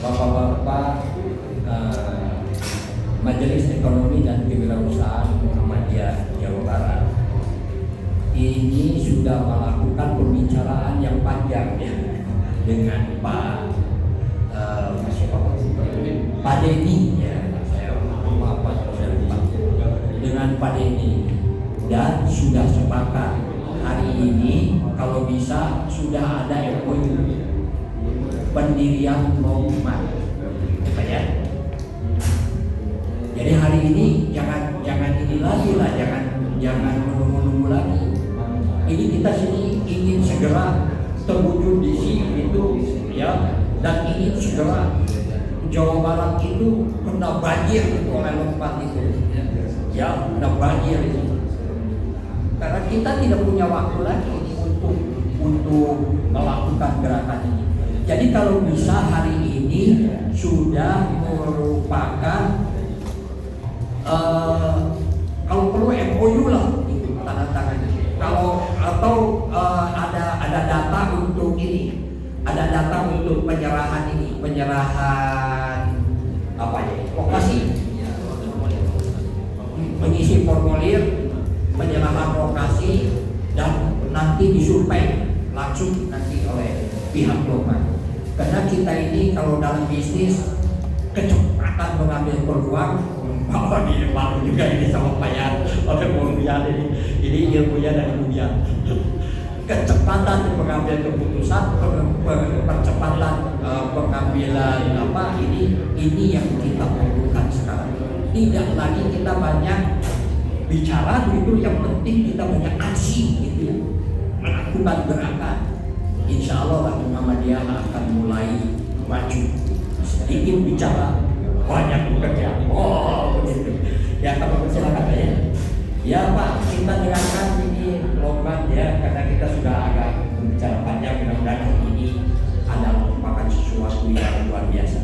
Bapak-bapak, Majelis Ekonomi dan Kewirausahaan Muhammadiyah Jawa Barat ini sudah melakukan pembicaraan yang panjang ya dengan Pak Denny ya, saya maaf saya lupa, dengan Pak Denny, dan sudah sepakat hari ini kalau bisa sudah ada MOU pendirian Lokman ya. Jadi hari ini jangan ini lagi lah, jangan menunggu lagi. Ini kita sini ingin segera terwujud di sini itu ya, dan ingin segera Jawa Barat itu kena banjir itu oleh Lokman itu ya, kena banjir itu. Karena kita tidak punya waktu lagi untuk melakukan gerakan ini. Jadi kalau bisa hari ini sudah merupakan kalau perlu MOU lah itu tanda tangan. Kalau atau ada data untuk ini, ada data untuk penyerahan apa ya, lokasi, mengisi formulir, penyerahan lokasi, dan nanti disurvei langsung nanti oleh pihak Lokman. Karena kita ini kalau dalam bisnis kecepatan mengambil peluang, bahwa di malu juga ini sama Payan oleh Buyan ini ilmunya dari Buyan. Kecepatan mengambil keputusan, percepatan pengambilan ini yang kita perlukan sekarang. Tidak lagi kita banyak bicara begitu, yang penting kita banyak aksi gitu, melakukan gerakan. Insya Allah Muhammadiyah akan mulai maju. Sedikit bicara, banyak bekerja. Oh begitu. Ya kalau silakan ya. Ya Pak, kita dengarkan ini Lokman ya, karena kita sudah agak bicara panjang. Mudah-mudahan ini adalah merupakan sesuatu yang luar biasa.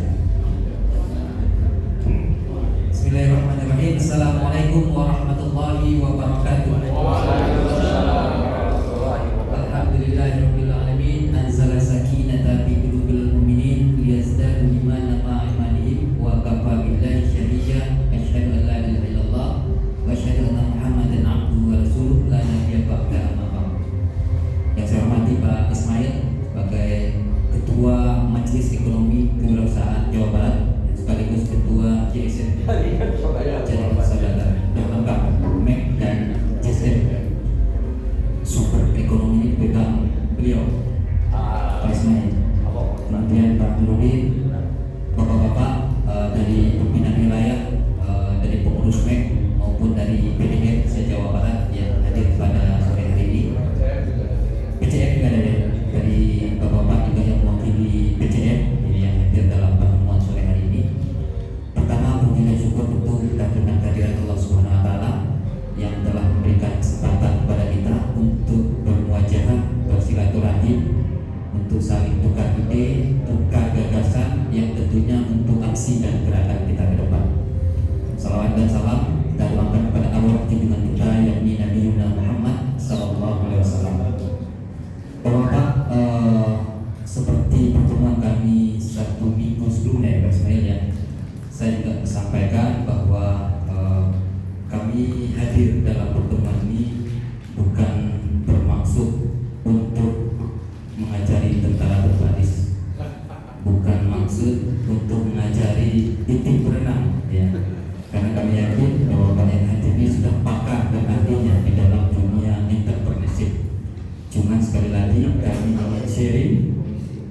Bismillahirrahmanirrahim. Assalamualaikum warahmatullahi wabarakatuh. Alhamdulillahirabbil alamin. Anzala sakinata fi qulubil mu'minin liyazdadu imanan ma'a imanihim wa kafa billahi shahida. Asyhadu an la ilaha illallah wa asyhadu anna Muhammadan abduhu wa rasuluh la nabiyya ba'da amma ba'd. Yang saya hormati Pak Ismail sebagai Ketua Majelis Ekonomi Kewirausahaan Jawa Barat, sekaligus Ketua JSN Saudara yang lengkap MEK dan JSN. Sumber ekonomi ini pegang beliau Pak Ismail, kemudian Pak Nurudin, bapak-bapak dari pimpinan wilayah, dari pengurus MEK maupun dari PDM se-Jawa Barat yang hadir pada sore hari ini. PCM juga ada dari bapak-bapak juga yang mewakili PCM yang hadir dalam pertemuan sore hari ini. Pertama, puji dan syukur tentu kita dengan kehadiran Allah Subhanahu wa taala yang telah memberikan kesempatan kepada kita untuk bermuajahah, bersilaturahim, untuk saling tukar ide, tukar gagasan yang tentunya untuk aksi dan gerakan kita ke depan. Salawat dan salam kita tuangkan kepada arwah junjungan kita yakni Nabi Muhammad sallallahu alaihi wasallam. Bapak, seperti pertemuan kami 1 minggu sebelumnya Pak Ismail ya, saya juga sampaikan bahwa kami hadir dalam pertemuan ini bukan bermaksud untuk mengajari tentara berbaris, bukan maksud untuk mengajari titik berenang ya, karena kami yakin bahwa kalian hadir ini sudah pakar dan ahlinya di dalam dunia entrepreneurship. Cuman sekali lagi kami ingin sharing,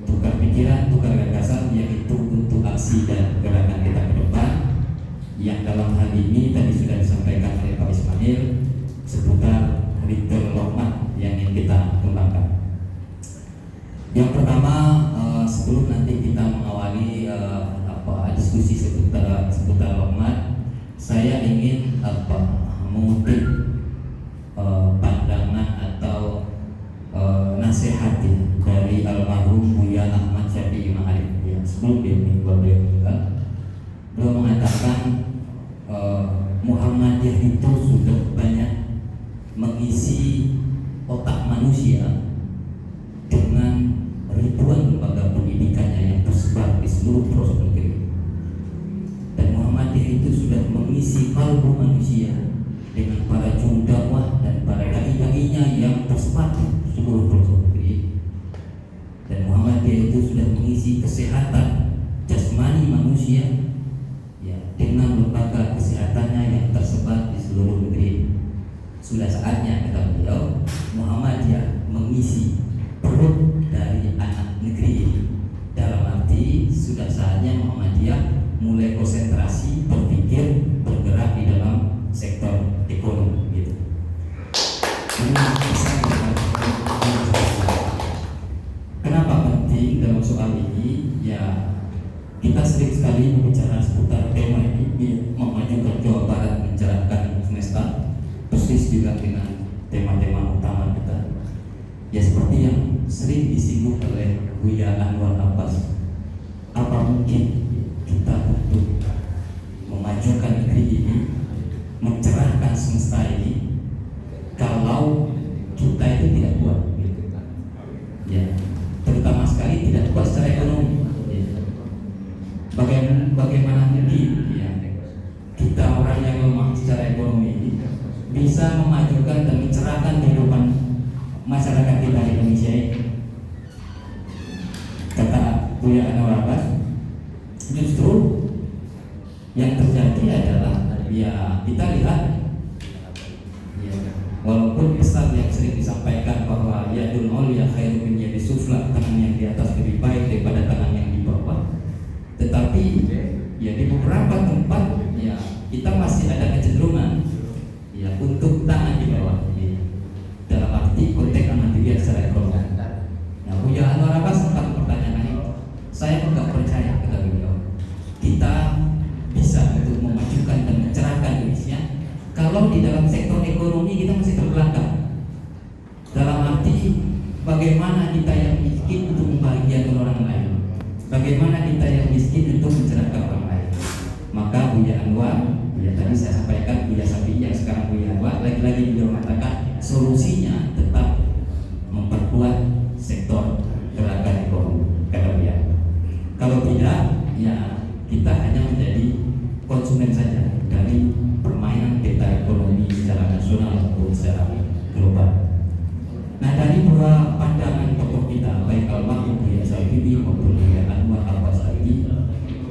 tukar pikiran, tukar gagasan, yaitu untuk aksi dan gerakan kita ke depan, yang dalam hal ini tadi sudah disampaikan oleh Pak Ismail seputar Little Lokman yang ingin kita kembangkan. Yang pertama, sebelum nanti kita mengawali diskusi seputar Lokman, saya ingin mengutip pandangan atau nasihat dari almarhum Buya Ahmad Syafi'i Ma'arif yang sebelum dia meninggal. Beliau mengatakan Muhammadiyah itu sudah banyak mengisi otak manusia dengan ribuan lembaga pendidikannya yang tersebar di seluruh pelosok negeri. Dan Muhammadiyah itu sudah mengisi kalbu manusia dengan para juru dakwah dan para dai-dainya yang tersebar di seluruh pelosok negeri. Dan Muhammadiyah itu sudah mengisi kesehatan jasmani manusia ya dengan lembaga kesehatannya yang tersebar di seluruh negeri. Sudah saatnya, kata beliau, Muhammadiyah mengisi perut dari anak negeri ini. Dalam arti sudah saatnya Muhammadiyah mulai konsentrasi berpikir bergerak di dalam sektor ekonomi gitu. Ini bisa kenapa penting dalam soal ini? Ya, kita sering sekali berbicara seputar tema ini, memajukan Jawa Barat, mencerahkan semesta, persis juga dengan tema-tema utama kita. Ya seperti yang sering disinggung oleh Buya Anwar Abbas, apa mungkin kita untuk memajukan negeri ini, mencerahkan semesta ini, kalau kita itu tidak kuat, gitu. Ya, terutama sekali tidak kuat secara ekonomi. Ya. Bagaimana mungkin ya, kita orang yang lemah secara ekonomi ini bisa memajukan dan mencerahkan kehidupan masyarakat kita di Indonesia ini? Kata Buya Anwar Abbas, justru yang terjadi adalah ya kita lihat ya, walaupun pesan yang sering disampaikan bahwa yadul ulya khairu min yadis sufla, tangan yang di atas lebih baik daripada tangan yang di bawah, tetapi ya di beberapa tempat ya kita masih ada kecenderungan ya untuk tangan di bawah ya, dalam arti konteks mandiri secara ekonomi. Nah, Buya Anwar Abbas sempat pertanyaan ini, saya enggak percaya, kata beliau, kita bisa untuk memajukan dan mencerahkan Indonesia kalau di dalam sektor ekonomi kita masih terbelakang. Dalam arti bagaimana kita yang miskin untuk membahagiakan orang lain, bagaimana kita yang miskin untuk mencerahkan orang lain. Maka Buya Anwar, ya tadi saya sampaikan, Buya Safi yang sekarang Buya Anwar, lagi-lagi beliau mengatakan solusinya tetap memperkuat sektor gerakan ekonomi, kata Buya. Kalau tidak, ya kita hanya menjadi konsumen saja dari permainan peta ekonomi secara nasional maupun secara global. Nah, dari dua pandangan tokoh kita, baik almarhum Buya Safi maupun Buya Anwar Abbas tadi,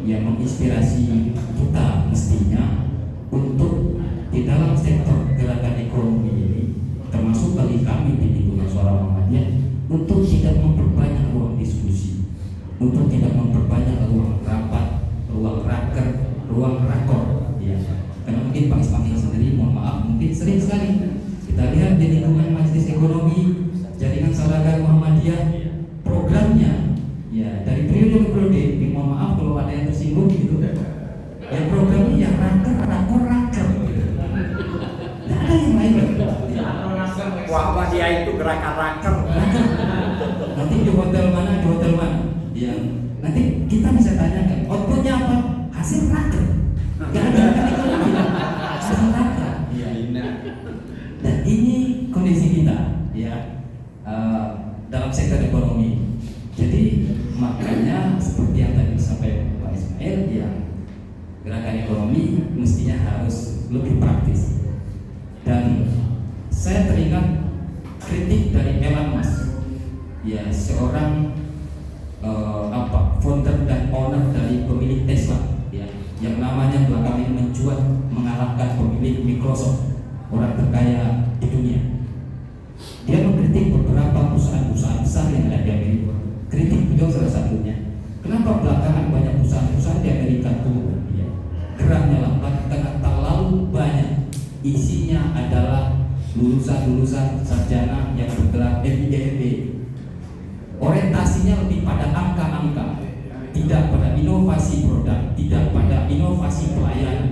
yang menginspirasi kita mestinya untuk di dalam sektor gerakan ekonomi ini, termasuk bagi kami di lingkungan Suara Muhammadiyah, untuk tidak memperbanyak ruang diskusi, untuk tidak memperbanyak ruang rapat, ruang raker, ruang rakor, ya. Karena mungkin Pak Ismail sendiri, mohon maaf, mungkin sering sekali kita lihat di lingkungan Majelis Ekonomi Jaringan Saudara Muhammadiyah, programnya ya dari periode ke periode, mohon maaf kalau ada yang tersinggung gitu, ya programnya yang raker, rakor, raker, tidak ada yang lain. Muhammadiyah itu gerakan raker. Nanti di hotel mana, yang nanti kita bisa tanyakan outputnya apa, hasil raker, nggak ada ekonomi, hasil raker. Dan ini kondisi kita ya dalam sektor ekonomi. Jadi makanya seperti yang tadi disampaikan Pak Ismail, ya gerakan ekonomi mestinya harus lebih praktis. Dan saya teringat kritik dari Elon Musk, ya seorang founder dan owner dari pemilik Tesla, ya yang namanya belakangan ini mencuat mengalahkan pemilik Microsoft, orang terkaya di dunia. Dia mengkritik beberapa perusahaan-perusahaan besar yang ada di Amerika. Kritik beliau salah satunya, kenapa belakangan banyak perusahaan-perusahaan di Amerika turun, ya, geraknya lambat karena terlalu banyak isinya adalah lulusan-lulusan sarjana yang bergerak MBA. Orientasinya lebih pada angka-angka, tidak pada inovasi produk, tidak pada inovasi pelayanan.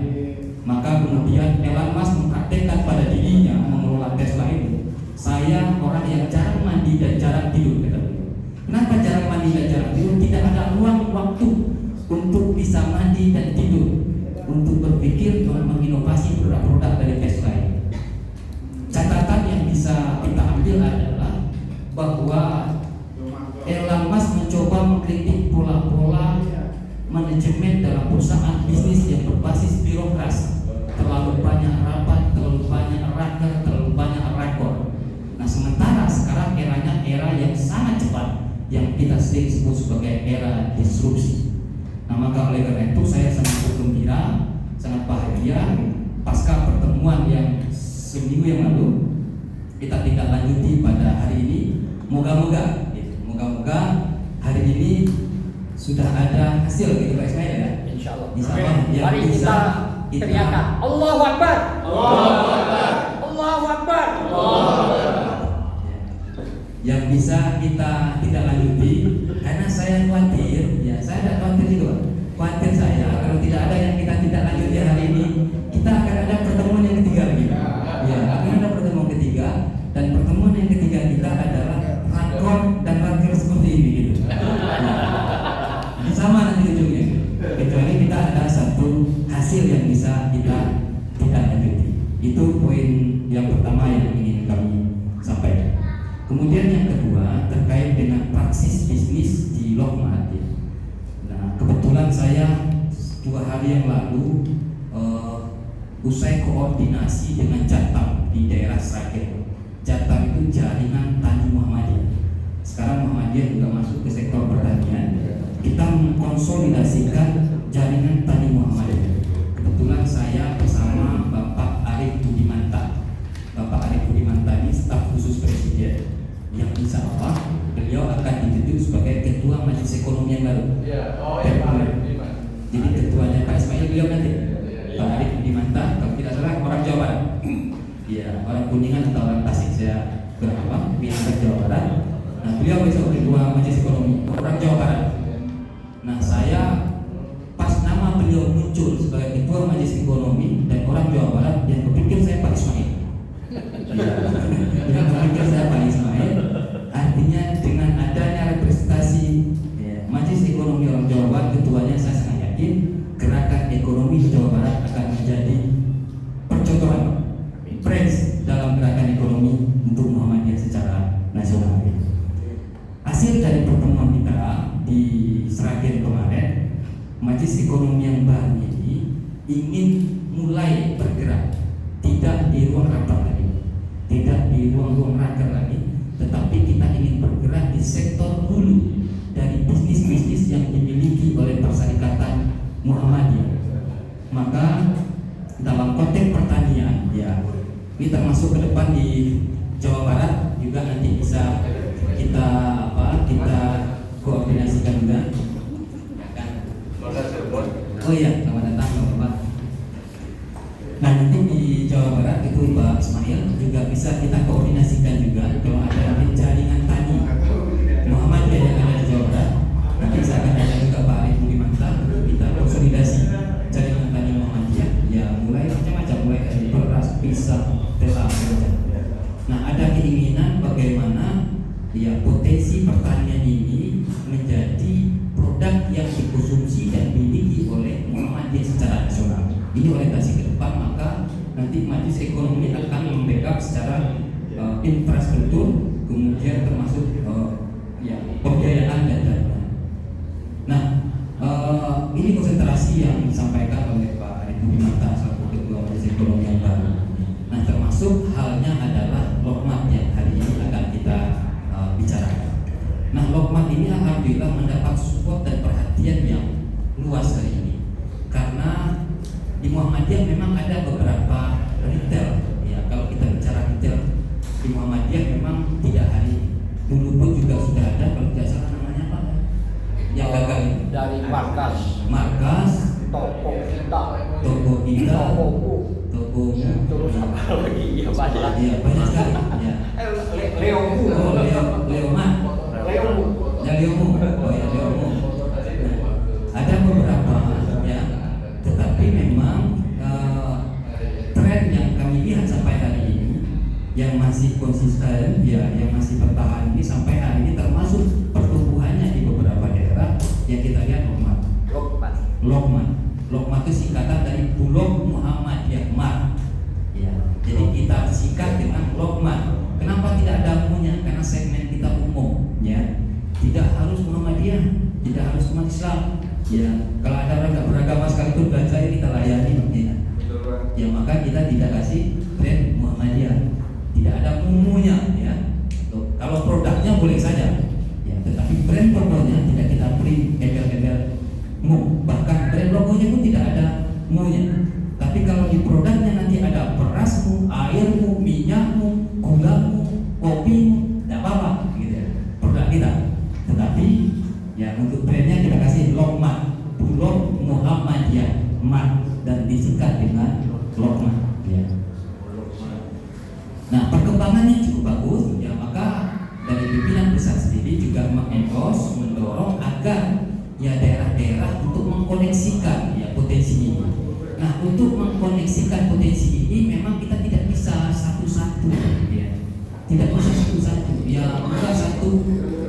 Maka kemudian Elon Musk mempraktekkan pada dirinya mengelola Tesla itu, saya orang yang jarang mandi dan jarang tidur, kata beliau. Kenapa jarang mandi dan jarang tidur? Tidak ada ruang waktu untuk bisa mandi dan tidur, untuk berpikir menginovasi produk-produk dari Tesla ini. Catatan yang bisa kita ambil adalah bahwa Elon Musk mencoba manajemen dalam perusahaan bisnis yang berbasis birokrasi. Terlalu banyak rapat, terlalu banyak raker, terlalu banyak rakor. Nah, sementara sekarang eranya era yang sangat cepat, yang kita sering sebut sebagai era disrupsi. Nah, maka oleh karena itu saya sangat bergembira, sangat bahagia pasca pertemuan yang seminggu yang lalu kita tidak lanjuti pada hari ini. Moga-moga hari ini sudah ada hasil gitu Pak Ismail ya. Insyaallah. Mari kita teriakan Allahu Akbar. Allahu Akbar. Allahu Akbar. Yang bisa kita tidak lanjuti karena saya khawatir, ya saya tidak khawatir juga, khawatir saya kalau tidak ada yang kita tidak lanjuti hari ini, kita akan ada pertemuan yang ketiga lagi. Ya, akan ada pertemuan ketiga, dan pertemuan yang ketiga kita adalah rakor dan rakir seperti ini gitu. Sama nanti ujungnya, kecuali kita ada satu hasil yang bisa kita tidak lanjuti. Itu poin yang pertama yang ingin kami sampaikan. Kemudian yang kedua terkait dengan praksis bisnis di Lokmat. Nah, kebetulan saya 2 hari yang lalu usai koordinasi dengan Jatam di daerah Sragen. Jatam itu jaringan Tani Muhammadiyah. Sekarang Muhammadiyah juga masuk ke sektor pertanian. Kita mengkonsolidasikan jaringan Tani Muhammadiyah. Kebetulan saya bersama Bapak Arif Budimanta. Bapak Arif Budimanta ini staf khusus Presiden, yang insya Allah beliau akan ditunjuk sebagai Ketua Majelis Ekonomi yang baru. Jadi ketuanya Pak Ismail beliau nanti. Pak Arif Budimanta, kalau tidak salah orang Jawa Barat. Iya, orang Kuningan atau orang Tasik, saya berapa? Minang Jawa Barat. Nah, beliau besok Ketua Majelis Ekonomi orang Jawa Barat. Nah, saya pas nama beliau muncul sebagai Ketua Majelis Ekonomi dan orang Jawa Barat, yang berpikir saya Pak Ismail. Yang berpikir saya Pak Ismail, artinya dengan adanya representasi Majelis Ekonomi orang Jawa Barat, ketuanya saya sangat yakin gerakan ekonomi di Jawa Barat akan menjadi percontohan, brands dalam gerakan ekonomi untuk Muhammadiyah secara nasional. Hasil dari pertemuan kita di Sragen kemarin, Majelis Ekonomi yang baru ini ingin mulai bergerak, tidak di ruang rapat lagi, tidak di ruang-ruang raker lagi, tetapi kita ingin bergerak di sektor hulu dari bisnis-bisnis yang dimiliki oleh Perserikatan Muhammadiyah. Maka dalam konteks pertanian, ya ini termasuk ke depan di Jawa Barat juga nanti bisa kita koordinasikan juga. Oh iya, selamat datang Bapak. Nah, nanti di Jawa Barat itu Pak Ismail juga bisa kita koordinasikan juga kalau ada jaringan tani Muhammadiyah yang ada di Jawa Barat. Nanti saya akan ada juga Pak Arif Budimanta, kita konsolidasi jaringan tani Muhammadiyah. Ya, mulai macam-macam, mulai dari beras, pisang, telah macam. Nah, ada keinginan bagaimana ya potensi pertanian ini menjadi produk yang dikonsumsi dan dimiliki oleh Muhammadiyah secara nasional. Ini orientasi ke depan, maka nanti Majelis Ekonomi akan membackup secara infrastruktur, kemudian termasuk pembiayaan dan dana. Nah, ini konsentrasi yang disampaikan oleh Pak Arif Budimanta selaku Ketua Majelis Ekonomi yang baru. Nah, termasuk halnya adalah Lokmat yang hari ini akan kita bicarakan. Nah, Lokmat ini alhamdulillah mendapat support dan perhatian yang luas hari ini, karena di Muhammadiyah memang ada beberapa retail. Ya, kalau kita bicara retail di Muhammadiyah memang tidak hari ini. Dulu pun juga sudah ada, kalau tidak salah namanya apa? Yang gagal ini. Dari markas, toko kita, toko terus apa lagi? Ya banyak. Ya, banyak sekali. Ya. Leomu. Oh, Leomat. Leomu. Ya, Leomu. Oh ya, Leomu. Ada beberapa ya, tetapi memang tren yang kami lihat sampai hari ini yang masih konsisten, ya, yang masih bertahan ini sampai hari ini, termasuk pertumbuhannya di beberapa daerah yang kita lihat Lokmat itu singkatan dari Bulog Muhammadiyah Mart. Ya, jadi kita singkat dengan Lokmat. Kenapa tidak ada umumnya? Karena segmen kita umum, ya. Tidak harus Muhammadiyah, tidak harus umat Islam, Ya, kalau ada orang nggak beragama sekalipun belajar kita layani ya. Ya maka kita tidak kasih brand Muhammadiyah, tidak ada umunya ya. Tuh, kalau produknya boleh saja, ya, tetapi brand logonya tidak kita print embel-embel mu, bahkan brand logonya pun tidak ada munya. Tapi kalau di produknya nanti ada berasmu, airmu, minyakmu, gulamu, kopimu, tidak apa-apa gitu ya, produk kita. Tetapi ya untuk brandnya kita kasih Lokman, Bulog Muhammadiyah, mat, dan disingkat dengan Lokman ya. Nah perkembangannya cukup bagus ya, maka dari pimpinan pusat sendiri juga mengendorse, mendorong agar ya daerah-daerah untuk mengkoneksikan ya potensi ini. Nah untuk mengkoneksikan potensi ini memang kita tidak bisa satu-satu ya, tidak bisa satu-satu ya, bukan satu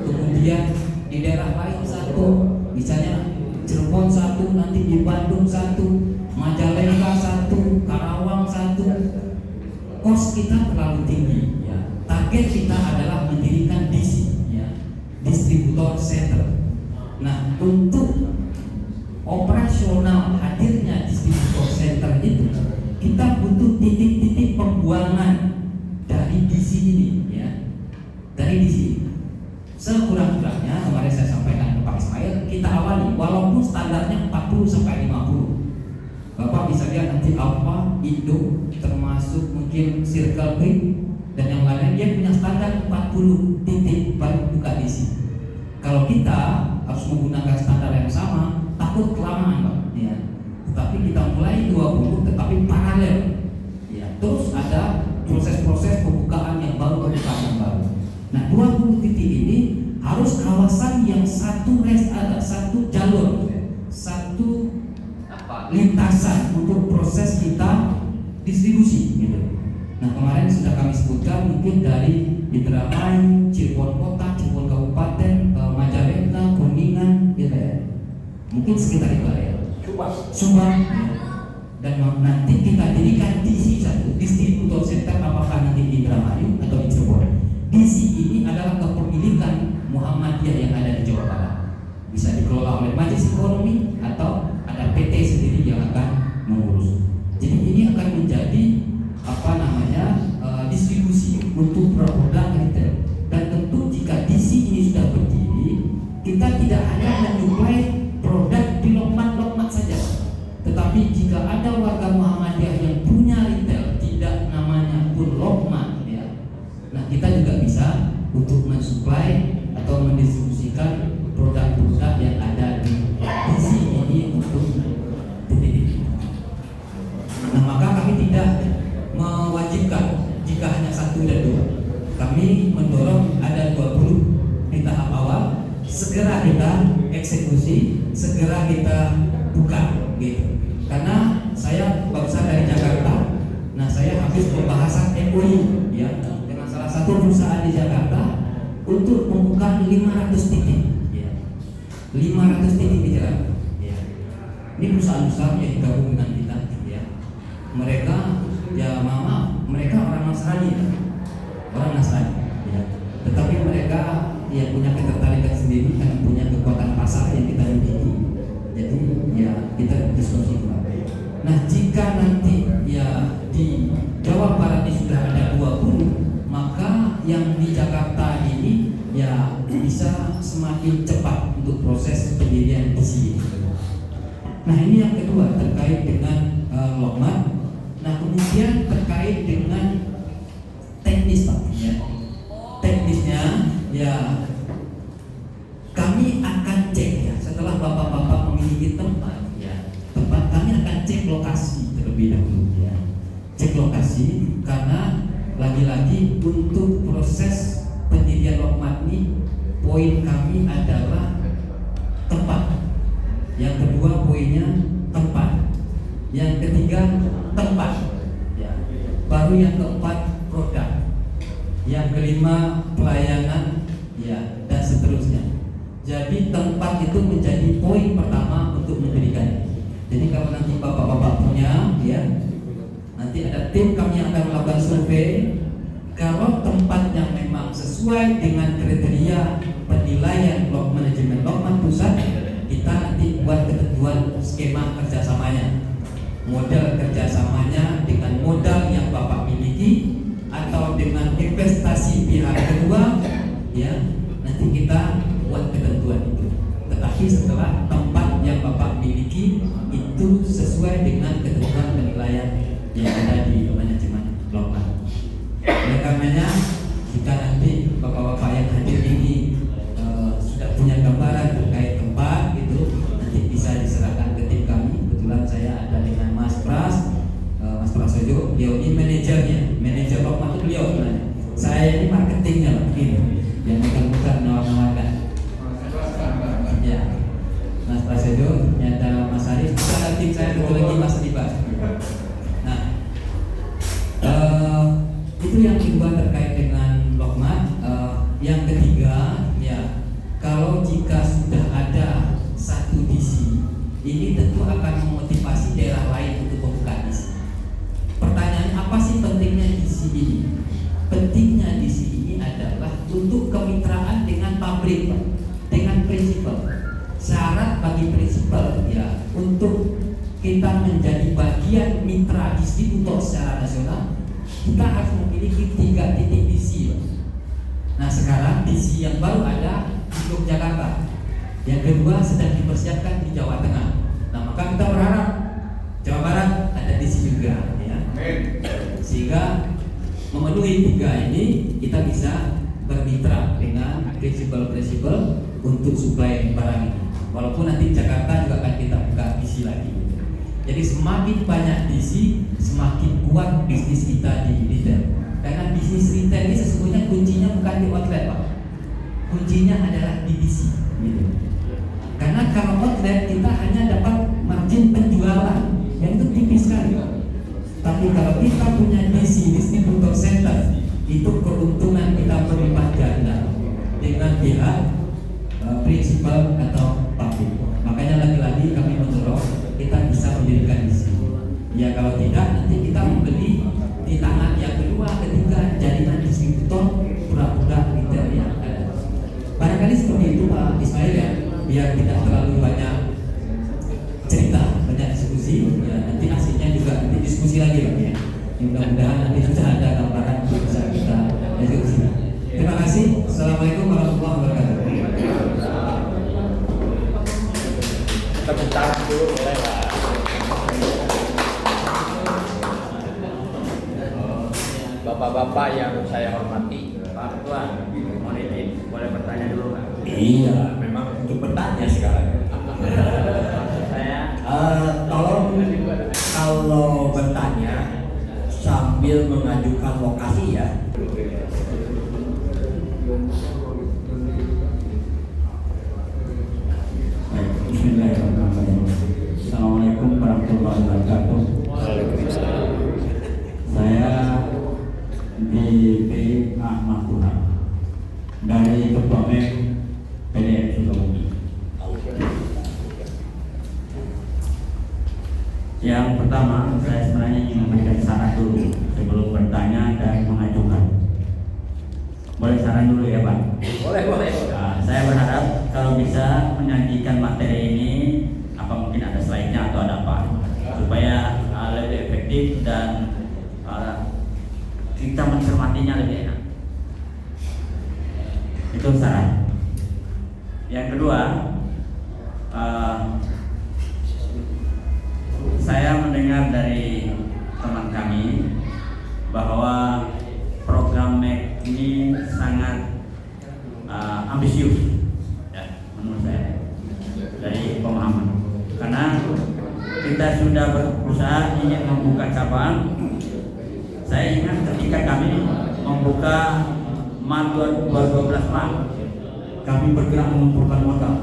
kemudian di daerah lain satu, misalnya Cirebon satu, nanti di Bandung satu, Majalengka satu, Karawang satu. Kos kita terlalu tinggi ya. Target kita adalah mendirikan DC ya, distributor center. Nah untuk operasional hadirnya distributor center itu kita butuh titik-titik pembuangan dari DC ini ya, dari DC. Sekurang-kurangnya kemarin saya sampaikan ke Pak Ismail, kita awali walaupun standarnya 40 sampai 50. Bapak bisa lihat nanti Alfa, Indo, termasuk mungkin Circle K dan yang lainnya, dia punya standar 40 titik baru buka DC. Kalau kita harus menggunakan standar yang sama, takut kelamaan Pak ya. Tetapi kita mulai 20 tetapi paralel ya. Terus ada proses-proses pembukaan yang baru, pembukaan yang baru. Nah 20 titik ini harus kawasan yang satu rest, ada satu jalur, satu lintasan untuk proses kita distribusi gitu. Nah kemarin sudah kami sebutkan mungkin dari Indramayu, Cirebon Kota, Cirebon Kabupaten, Majalengka, Kuningan gitu ya. Mungkin sekitar itu ya. Subang ya. Dan nanti kita dirikan DC satu, distributor center, apakah nanti di Indramayu atau di Cirebon. DC ini adalah kepemilikan Muhammadiyah yang ada di Jawa Barat. Bisa dikelola oleh Majelis Ekonomi atau ada PT sendiri yang akan mengurus. Jadi ini akan menjadi distribusi untuk produk retail. Dan tentu jika DC ini sudah berdiri, kita tidak hanya menyuplai produk di Lokman saja, tetapi jika ada warga Muhammadiyah yang punya retail tidak namanya pun Lokman ya, nah kita juga bisa untuk mensuplai atau mendistribusikan produk-produk yang ada di DC ini untuk titik-titik. Nah maka kami tidak mewajibkan jika hanya 1 dan 2. Kami mendorong ada 20 di tahap awal, segera kita eksekusi, segera kita buka gitu. Karena saya barusan dari Jakarta, nah saya habis pembahasan MOU ya dengan salah satu perusahaan di Jakarta untuk membuka 500 titik ya. 500 titik di Jakarta ya. Ini perusahaan besar yang digabung dengan kita ya. Mereka ya mereka orang Nasrani ya. Tetapi mereka ya punya ketertarikan sendiri dan punya kekuatan pasar yang kita miliki. Jadi ya kita diskusi. Nah jika nanti ya di Jawa Barat ini sudah ada 20, maka yang di Jakarta ini ya bisa semakin cepat untuk proses pendirian di sini. Nah ini yang kedua terkait dengan Lokman. Nah kemudian terkait dengan teknis Pak ya. Teknisnya ya kami akan cek ya setelah bapak-bapak memiliki tempat ya. Tempat kami akan cek lokasi terlebih dahulu ya. Cek lokasi karena lagi-lagi untuk proses pendirian Lokman ini poin kami adalah tempat. Yang kedua poinnya tempat. Yang ketiga tempat ya. Baru yang keempat produk. Yang kelima pelayanan ya dan seterusnya. Jadi tempat itu menjadi poin pertama untuk mendirikan. Jadi kalau nanti bapak-bapak punya ya, nanti ada tim kami akan melakukan survei. Kalau tempat yang memang sesuai dengan kriteria penilaian blok manajemen Lokman pusat, kita nanti buat modal kerjasamanya dengan modal yang Bapak miliki atau dengan investasi pihak kedua, ya nanti kita buat ketentuan itu. Tetapi setelah tempat yang Bapak miliki itu sesuai dengan ketentuan penilaian yang ada di manajemen lokal. Oleh karenanya, jika nanti Bapak-bapak yang hadir ini sudah punya gambaran terkait tempat itu, nanti bisa diserahkan ke tim kami. Kebetulan saya ada dengan Mas Pras Sojo, beliau ini manajer lokal itu beliau sebenarnya. Saya ini marketingnya lah, gitu. Yang bukan nawar-nawarkan. Ya, Mas Pras Sojo, ada Mas Arif, ada tim saya satu lagi Mas Dibas. Nah, itu yang kedua terkait dengan Lokmat. Yang ketiga, ya kalau jika sudah ada satu DC, ini tentu akan memotivasi daerah lain untuk membuka DC. Pertanyaannya, apa sih pentingnya DC ini? Pentingnya DC ini adalah untuk kemitraan dengan pabrik, dengan prinsipal. Syarat bagi prinsipal ya untuk kita menjadi bagian mitra distributor secara nasional, kita harus memiliki 3 titik DC. Nah sekarang DC yang baru ada di Yogyakarta, yang kedua sedang dipersiapkan di Jawa Tengah. Nah maka kita berharap Jawa Barat ada DC juga, ya. Sehingga memenuhi 3 ini kita bisa bermitra dengan prinsipal-prinsipal untuk suplai barang ini. Walaupun nanti Jakarta juga akan kita buka DC lagi. Jadi semakin banyak DC, semakin kuat bisnis kita di retail. Karena bisnis retail ini sesungguhnya kuncinya bukan di outlet, Pak. Kuncinya adalah di DC. Gitu. Karena kalau outlet kita hanya dapat margin penjualan yang itu tipis sekali. Tapi kalau kita punya DC, distributor center, itu keuntungan kita berlipat ganda dengan pihak prinsipal atau pabrik. Makanya lagi-lagi kami mendorong kita bisa mendirikan DC. Ya kalau tidak nanti kita membeli di tangan yang kedua, ketiga jaringan distributor pura-pura retail yang ada. Barangkali seperti itu Pak Ismail ya, biar tidak terlalu banyak cerita, banyak diskusi. Ya nanti hasilnya juga nanti diskusi lagi Pak ya. Mudah-mudahan nanti sudah ada gambaran yang bisa kita diskusi. Terima kasih. Assalamualaikum warahmatullahi wabarakatuh. Tepuk tangan dulu boleh Pak. Bapak-bapak yang saya hormati, Pak Ketua, mohon izin, boleh bertanya dulu Pak? Iya, memang untuk bertanya sekarang. Saya tolong kalau bertanya sambil mengajukan lokasi ya. Bismillahirrahmanirrahim. Assalamualaikum warahmatullahi wabarakatuh. Waalaikumsalam. Saya DP Ahmad Tuhan dari Ketua BEM PDM Sukabumi. Yang pertama, saya sebenarnya ingin memberikan saran dulu sebelum bertanya dan mengajukan. Boleh saran dulu ya Pak? Boleh. Nah, saya berharap kalau bisa menyajikan materi ini, apa mungkin ada slide-nya atau ada apa, supaya lebih efektif dan kita mencermatinya lebih enak. Itu saran. Yang kedua, saya mendengar dari teman kami bahwa program MEK ini sangat ambisius, ya, menurut saya dari pemahaman. Karena kita sudah berusaha ingin membuka cabang. Saya ingat ketika kami membuka Maret 2012 kami bergerak mengumpulkan modal.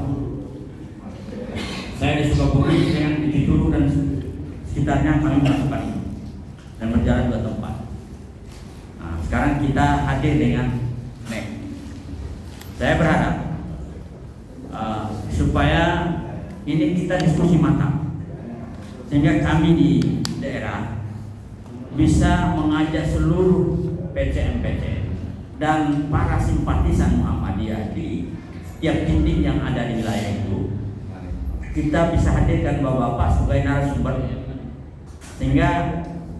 Saya di Sukabumi dengan di Turu dan sekitarnya kami melakukan ini dan berjalan 2 tempat. Nah, sekarang kita hadir dengan MEK. Saya berharap supaya ini kita diskusi matang sehingga kami di daerah bisa mengajak seluruh PCM-PCM dan para simpatisan Muhammadiyah di setiap titik yang ada di wilayah itu. Kita bisa hadirkan Bapak-bapak sebagai narasumber sehingga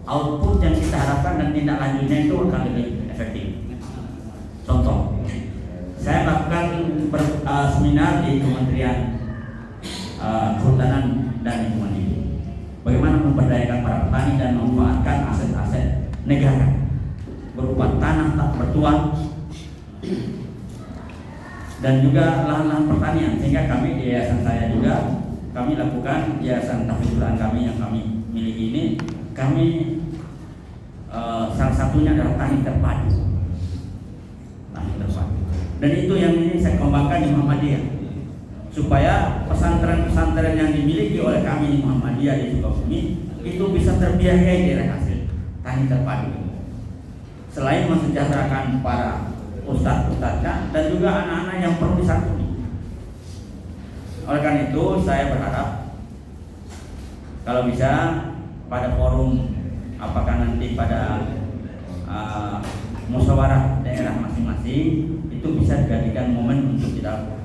output yang kita harapkan dan tindak lanjutnya itu akan lebih efektif. Contoh, saya melakukan seminar di Kementerian Kehutanan dan Lingkungan Hidup. Bagaimana memberdayakan para petani dan memanfaatkan aset-aset negara berupa tanah tak bertuan dan juga lahan-lahan pertanian, sehingga kami di yayasan saya juga kami lakukan yayasan Tafidul kami yang kami miliki ini, kami salah satunya adalah tani terpadu. Dan itu yang ini saya kembangkan di Muhammadiyah, supaya pesantren-pesantren yang dimiliki oleh kami di Muhammadiyah di Sukabumi itu bisa terbiayai dari hasil tani terpadu. Selain mensejahterakan para ustadz-ustadznya dan juga anak-anak yang perlu disantuni. Oleh karena itu saya berharap kalau bisa pada forum, apakah nanti pada musyawarah daerah masing-masing, itu bisa dijadikan momen untuk kita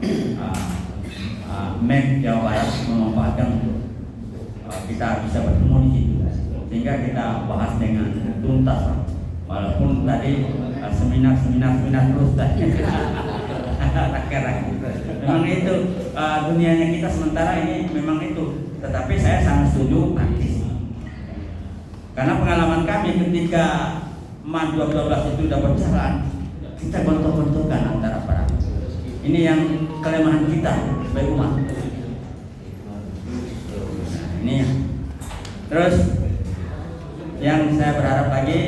MEK Jawa Barat memanfaatkan untuk kita bisa bertemu di situ, sehingga kita bahas dengan tuntas. Walaupun tadi seminar terus tadi rakyat. Memang itu dunianya kita sementara ini memang itu. Tetapi saya sangat setuju praktis. Karena pengalaman kami ketika MAN 2012 itu sudah berjalan, kita gontok-gontokan antara para. Ini yang kelemahan kita sebagai umat. Ini. Terus yang saya berharap lagi,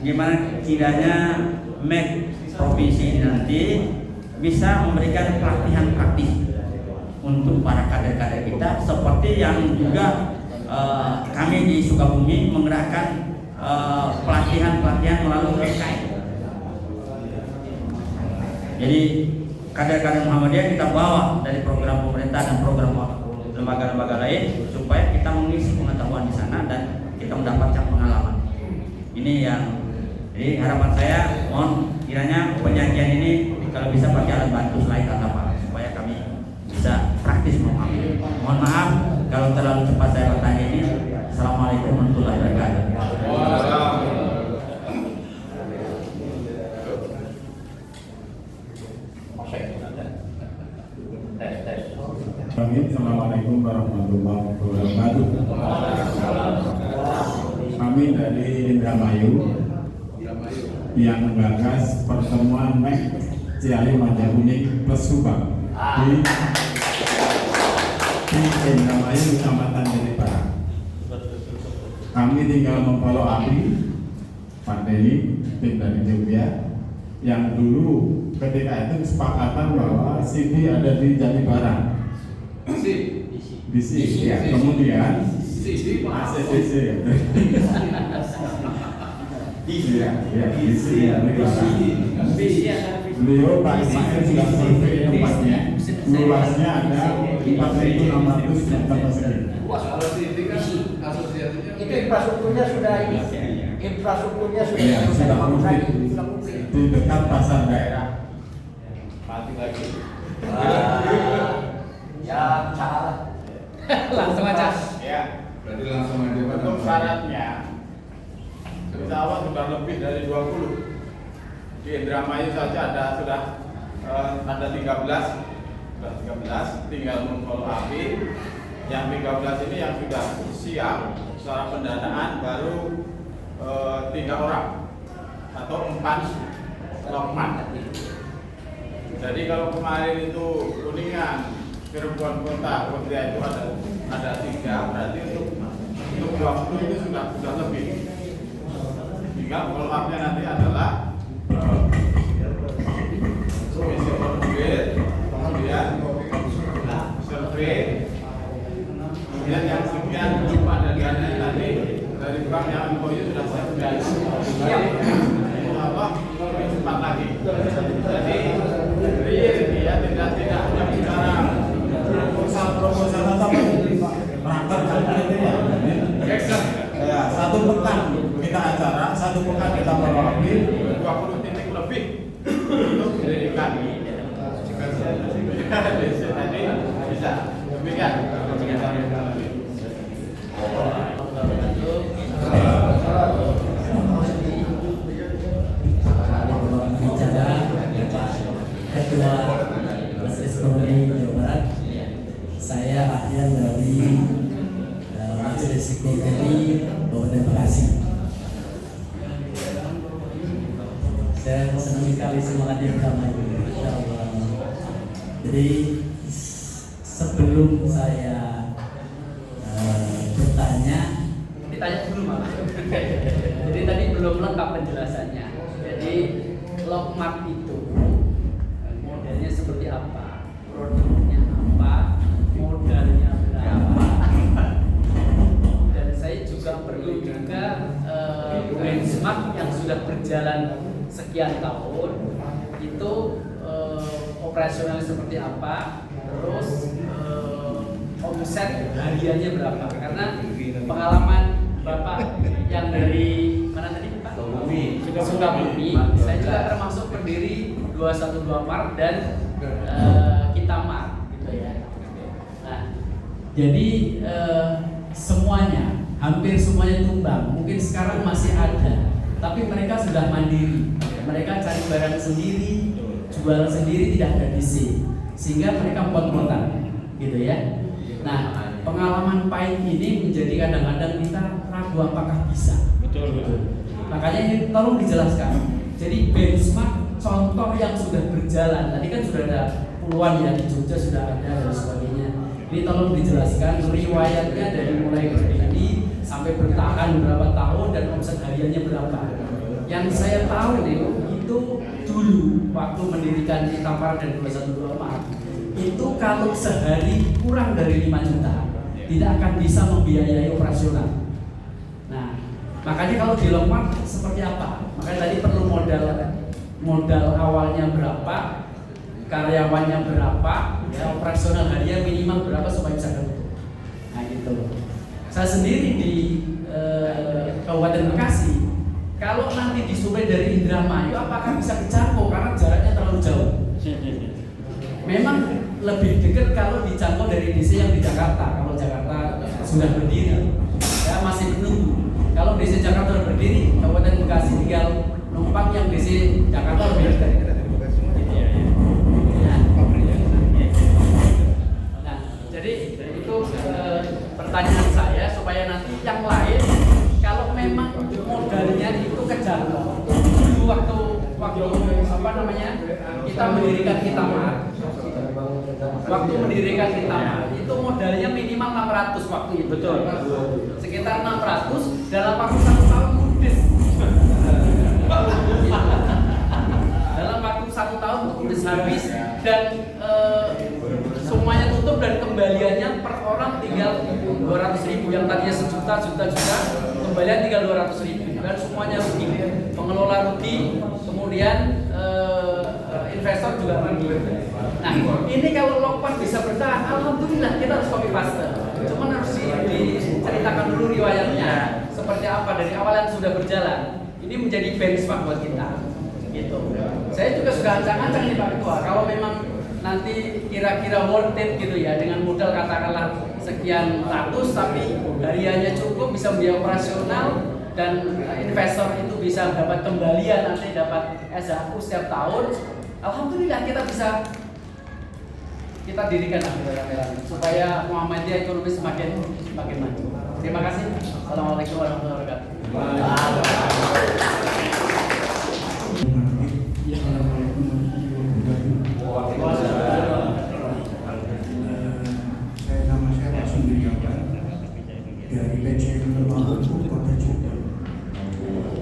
gimana kiranya MEK provinsi ini nanti bisa memberikan pelatihan praktis untuk para kader-kader kita, seperti yang juga kami di Sukabumi menggerakkan pelatihan melalui website. Jadi kader-kader Muhammadiyah kita bawa dari program pemerintah dan program lembaga-lembaga lain supaya kita mengisi pengetahuan di sana dan kita mendapatkan pengalaman. Ini yang jadi harapan saya, mohon kiranya penyajian ini kalau bisa pakai alat bantu slide atau apa supaya kami bisa praktis memahami. Mohon maaf kalau terlalu cepat saya bertanya ini. Assalamualaikum warahmatullahi wabarakatuh. Assalamualaikum warahmatullahi wabarakatuh. Kami dari Indramayu yang menggagas pertemuan MEK Ciayu Majapahit plus Subang di Indramayu, Kecamatan Jati Barat. Kami tinggal memfollow api Pak Deni, tim dari Jogja, yang dulu ketika itu kesepakatan bahwa CD ada di Jati Barat. DC, ya. Kemudian ACDC, beliau Pak Ismail sudah survei tempatnya, luasnya ada 4.600 meter persegi. Itu infrastrukturnya sudah ini. Infrastrukturnya sudah di dekat pasar daerah. Mati lagi. Ya, cara Langsung aja. Ya, berarti langsung aja. Untuk syaratnya, insya Allah sudah lebih dari 20. Di Indramayu saja sudah ada 13, tinggal memfollow api. Yang 13 ini yang sudah siap secara pendanaan baru 3 orang atau 4 lokman. Jadi kalau kemarin itu Kuningan, Cirebon Kota, Kota itu ada 3, berarti untuk 20 itu sudah lebih. Tinggal follow up-nya nanti adalah komisi formulir, kemudian survei, kemudian yang sekian jumlah dana tadi dari bank yang MOU sudah siap. Insya Allah lebih cepat lagi. Jadi dia tidak hanya bicara proposal atau rapat gitu ya. Ya, 1 pekan kita acara, 1 pekan kita melewati 20 titik lebih untuk dari kami. Jadi bisa demikian. spesially Kabupaten Bekasi. Saya senang sekali semangat yang sama ini, Masya Allah. Jadi sebelum saya bertanya, Ditanya dulu malah. Jadi tadi belum lengkap penjelasannya. Jadi Lokmart itu modelnya seperti apa, produknya apa, modalnya berapa. Dan saya juga perlu juga benchmark yang sudah berjalan sekian tahun itu operasional seperti apa, terus omset hariannya berapa. Karena pengalaman Bapak yang dari mana tadi Pak? Sukabumi. Saya juga termasuk pendiri 212 Mart dan Kita Mart gitu ya. Nah, jadi semuanya, hampir semuanya tumbang. Mungkin sekarang masih ada, tapi mereka sudah mandiri. Mereka cari barang sendiri, jual sendiri, tidak ada DC, sehingga mereka bot-botan, gitu ya. Nah, pengalaman pahit ini menjadi kadang-kadang kita ragu apakah bisa. Betul. Makanya ini tolong dijelaskan. Jadi benchmark contoh yang sudah berjalan. Tadi kan sudah ada puluhan ya, di Jogja sudah ada dan sebagainya. Ini tolong dijelaskan riwayatnya dari mulai berdiri sampai bertahan berapa tahun dan omset hariannya berapa. Yang saya tahu nih, itu dulu waktu mendirikan Kita Mart dan 212 Mart, itu kalau sehari kurang dari 5 juta tidak akan bisa membiayai operasional. Nah, makanya kalau di Lokmart seperti apa? Makanya tadi perlu modal awalnya berapa, karyawannya berapa, ya operasional harian minimal berapa supaya bisa tutup. Nah gitu. Saya sendiri di Kabupaten Bekasi, kalau nanti disurvei dari Indramayu apakah bisa dijangkau karena jaraknya terlalu jauh. Memang lebih dekat kalau dijangkau dari DC yang di Jakarta. Kalau Jakarta sudah berdiri, ya masih menunggu. Kalau DC Jakarta sudah berdiri, Kabupaten Bekasi tinggal numpang yang DC Jakarta lebih dekat. Nah, jadi itu pertanyaan saya supaya nanti yang lain, kalau memang modalnya itu kejangkau. Dulu waktu apa namanya kita mendirikan Kita Mart. Waktu mendirikan Kita Mart itu modalnya minimal 600 waktu itu. Betul. Sekitar 600 dalam waktu 1 tahun ludes. Dalam waktu 1 tahun ludes habis dan semuanya tutup dan kembaliannya per orang tinggal 200.000 yang tadinya sejuta kembalian tinggal 200.000 dan semuanya rugi. Pengelola rugi, kemudian investor juga rugi. Nah, ini kalau Lokmart bisa bertahan, alhamdulillah kita harus copy paste. Cuman harus diceritakan dulu riwayatnya seperti apa dari awal yang sudah berjalan. Ini menjadi benchmark buat kita. Gitu. Saya juga sudah ancang-ancang nih Pak Ketua, kalau memang nanti kira-kira worth it gitu ya dengan modal katakanlah sekian ratus tapi hariannya cukup bisa biaya operasional dan investor itu bisa dapat kembalian nanti dapat SHU setiap tahun. Alhamdulillah kita dirikan supaya Muhammadiyah ekonomi semakin maju. Terima kasih. Assalamualaikum warahmatullahi wabarakatuh. Nama saya Pak Sundriyawan dari PCM Lembaga Hukum Kota Jogja.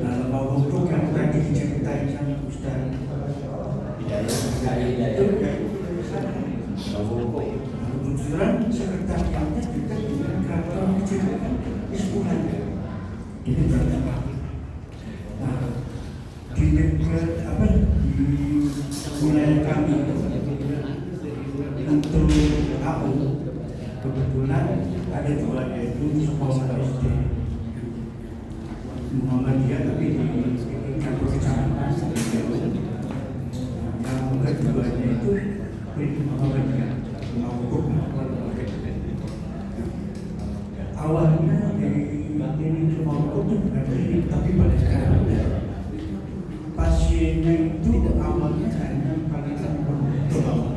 Nah, lembaga hukum yang tadi diceritain sama Ustaz itu kebetulan sekretariatnya juga dengan kantor kecelakaan Ispuhan. Ini berarti Pak. Nah, di wilayah kami untuk AU kebetulan ada dua, yaitu sekolah SD Muhammadiyah tapi di kantor kecamatan. Yang keduanya itu Muhammadiyah awalnya ini cuma untuk tapi pada sekarang pasiennya itu awalnya hanya panggilan berdoa,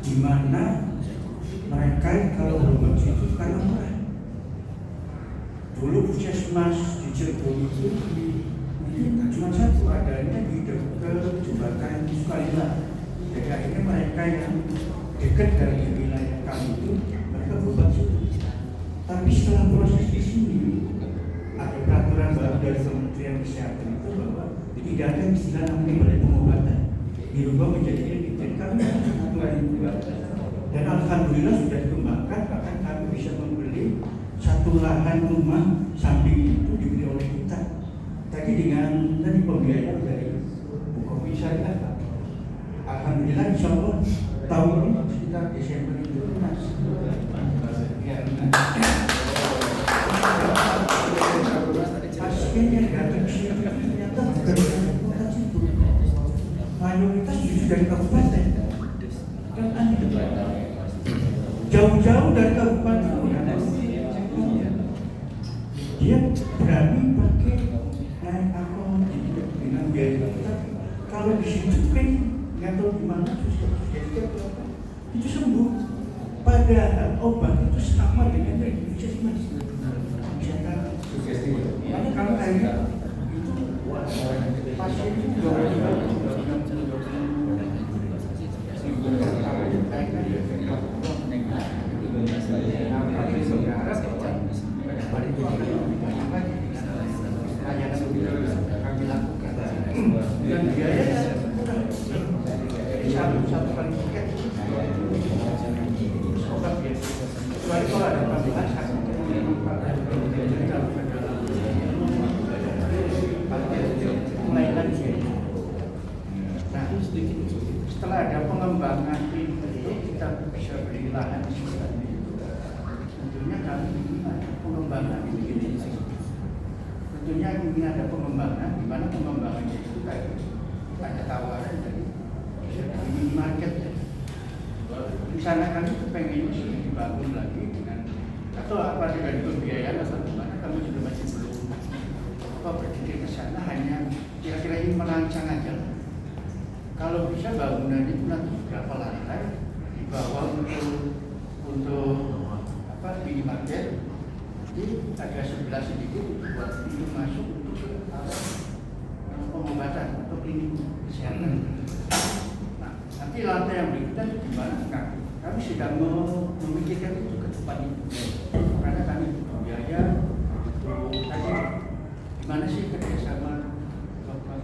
di mana mereka kalau berobat itu karena murah, Dulu puskesmas di Cirebon itu cuma satu, adanya di dekat jembatan Sukalila. Jadi akhirnya mereka yang dekat dari wilayah kami itu mereka berubah situ. Tapi setelah proses di sini ada peraturan baru dari Kementerian Kesehatan itu bahwa tidak ada istilah namanya balai pengobatan, dirubah menjadi klinik. Jadi kami harus aturan itu. Dan alhamdulillah sudah dikembangkan, bahkan kami bisa membeli satu lahan rumah samping itu dibeli oleh kita. Tadi dengan pembiayaan dari Bukopi Syariah. Alhamdulillah insya Allah tahun ini sekitar Desember itu lunas. Ya, pasien yang datang sini ternyata bukan dari kota situ, mayoritas justru dari kabupaten. Kan aneh, jauh-jauh dari kabupaten dia berani pakai naik angkot dengan biaya kita. Kalau di situ kan nggak tahu di mana itu sembuh. Padahal obat itu sama dengan yang di Puskesmas. Makanya kalau akhirnya itu pasien itu juga kami lakukan dan biaya satu kali tiket obat biasa. Kecuali kalau ada pembahasan mulai lagi. Nah, setelah ada pengembangan ini kita bisa beli lahan tentunya kami ingin ada pengembangan ini. Tentunya ingin ada pengembangan, di mana pengembangannya itu ada tawaran dari minimarket. Di sana kami kepengen dibangun lagi dengan atau apa dengan pembiayaan atau gimana, kami juga masih belum berpikir ke sana, hanya kira-kira ingin merancang aja. Kalau bisa bangunan itu nanti berapa lantai di bawah untuk minimarket, jadi agak sebelah sedikit buat itu masuk untuk pengobatan atau klinik kesehatan. Nah, nanti lantai yang berikutnya gimana? Nah, kami sedang memikirkan itu ke depan itu, karena kami butuh biaya. Tadi gimana sih kerjasama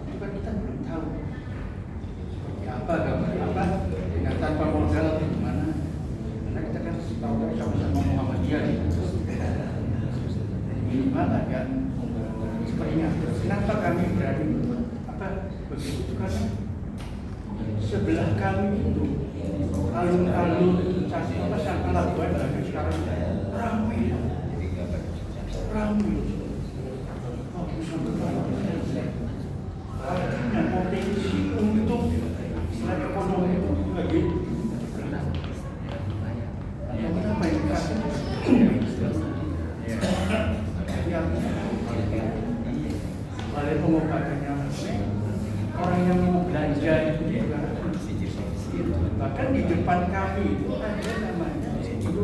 itu kan kita belum tahu seperti apa, gambar apa, dengan tanpa modal gimana? Karena kita kan tahu sama-sama Muhammadiyah gitu. Minimal akan sepertinya. Kenapa kami berani begitu? Karena sebelah kami itu alun-alun sampai Labuan lagi sekarang ramai. Artinya potensi untuk selain ekonomi itu lagi kenapa ini oleh pengobatannya orang yang mau belanja itu juga. Bahkan di depan kami itu ada namanya itu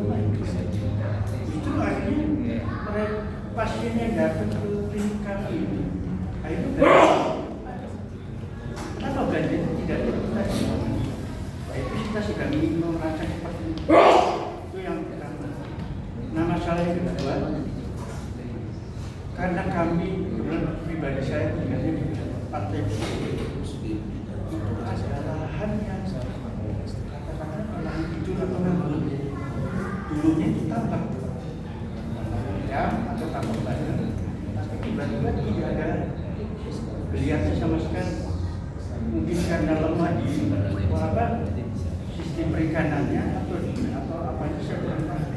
akhirnya mereka pasien yang datang ke klinik kami itu akhirnya kenapa belanja itu tidak dilakukan? Itu kita sedang ingin merancang seperti itu. Itu yang pertama. Nah, masalah yang kedua, karena kami pribadi saya tinggalnya di partai itu ada lahan yang katakanlah lahan itu dulunya itu tambak ya atau tambak banyak, tapi tiba-tiba tidak ada geliatnya sama sekali. Mungkin karena lemah di sistem perikanannya atau apa itu saya kurang paham.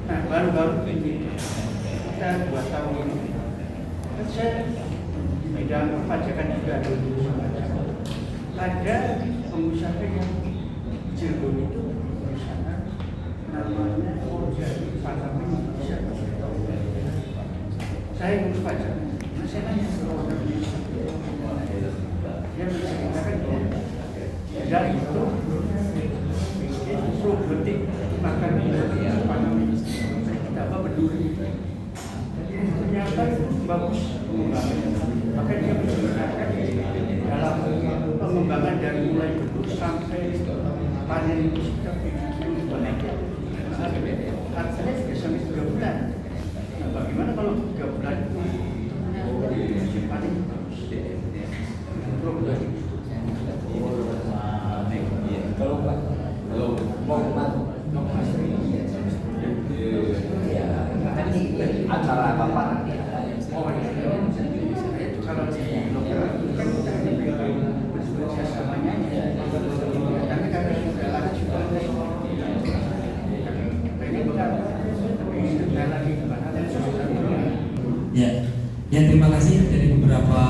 Nah, baru-baru ini kita 2 tahun ini kan saya di bidang perpajakan juga ada pengusaha yang di Cirebon itu perusahaan namanya Orjani Pajak Indonesia. Saya ngurus pajak. Nah, saya nanya ke orang Indonesia, dia menceritakan dari itu probiotik makan apa namanya kita apa peduli. Jadi bagus pengembangannya, maka dia menceritakan dalam pengembangan dari mulai dulu sampai panen itu sekitar 70 bulan. Artinya sudah sampai 3 bulan. Nah, bagaimana kalau 3 bulan itu musim panen bagus? Problem. Kalau mau ya nanti acara bapak nanti ada yang Oh, itu kalau di lokal itu kan kita berspesies namanya. Tapi karena sudah lama juga ini bukan lagi gimana dan susah. Ya, ya terima kasih dari beberapa